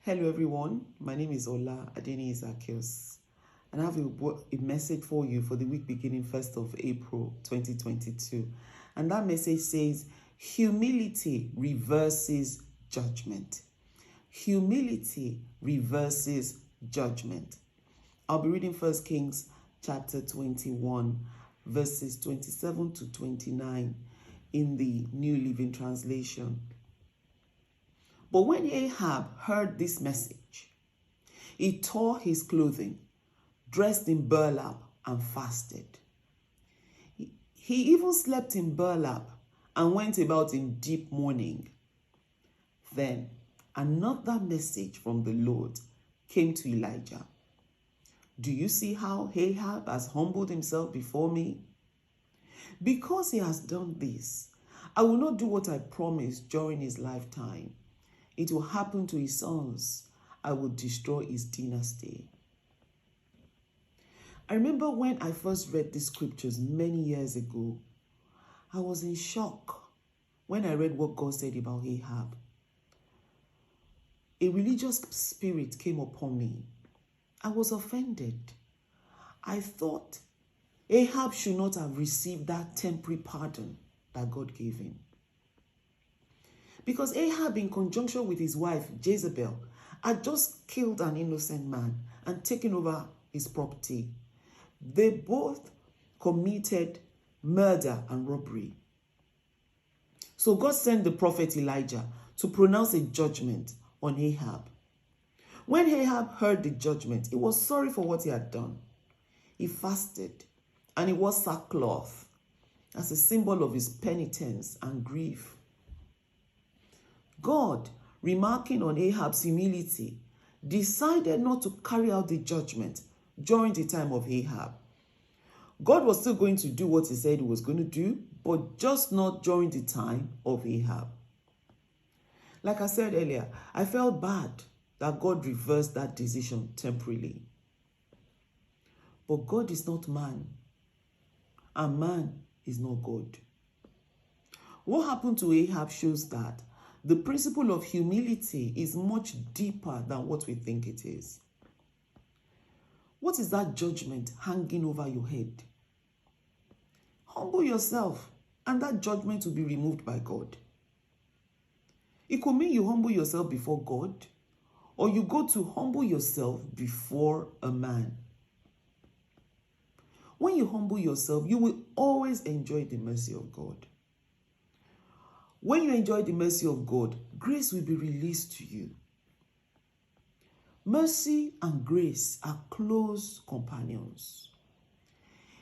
Hello everyone, my name is Ola Zaccheus, and I have a message for you for the week beginning 1st of April 2022. And that message says, humility reverses judgment. Humility reverses judgment. I'll be reading 1 Kings chapter 21, verses 27 to 29 in the New Living Translation. But when Ahab heard this message, he tore his clothing, dressed in burlap, and fasted. He even slept in burlap and went about in deep mourning. Then another message from the Lord came to Elijah. Do you see how Ahab has humbled himself before me? Because he has done this, I will not do what I promised during his lifetime. It will happen to his sons. I will destroy his dynasty. I remember when I first read these scriptures many years ago, I was in shock when I read what God said about Ahab. A religious spirit came upon me. I was offended. I thought Ahab should not have received that temporary pardon that God gave him. Because Ahab, in conjunction with his wife, Jezebel, had just killed an innocent man and taken over his property. They both committed murder and robbery. So God sent the prophet Elijah to pronounce a judgment on Ahab. When Ahab heard the judgment, he was sorry for what he had done. He fasted and he wore sackcloth as a symbol of his penitence and grief. God, remarking on Ahab's humility, decided not to carry out the judgment during the time of Ahab. God was still going to do what he said he was going to do, but just not during the time of Ahab. Like I said earlier, I felt bad that God reversed that decision temporarily. But God is not man, and man is not God. What happened to Ahab shows that the principle of humility is much deeper than what we think it is. What is that judgment hanging over your head? Humble yourself, and that judgment will be removed by God. It could mean you humble yourself before God, or you go to humble yourself before a man. When you humble yourself, you will always enjoy the mercy of God. When you enjoy the mercy of God, grace will be released to you. Mercy and grace are close companions.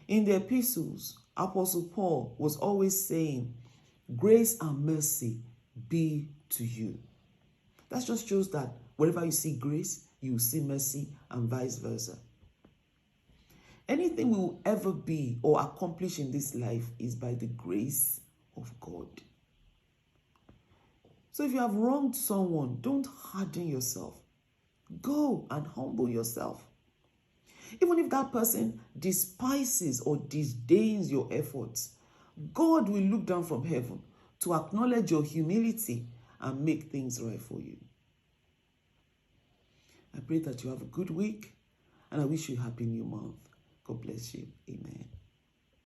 In the epistles, Apostle Paul was always saying, grace and mercy be to you. That just shows that wherever you see grace, you see mercy, and vice versa. Anything we will ever be or accomplish in this life is by the grace of God. So if you have wronged someone, don't harden yourself. Go and humble yourself. Even if that person despises or disdains your efforts, God will look down from heaven to acknowledge your humility and make things right for you. I pray that you have a good week, and I wish you a happy new month. God bless you. Amen.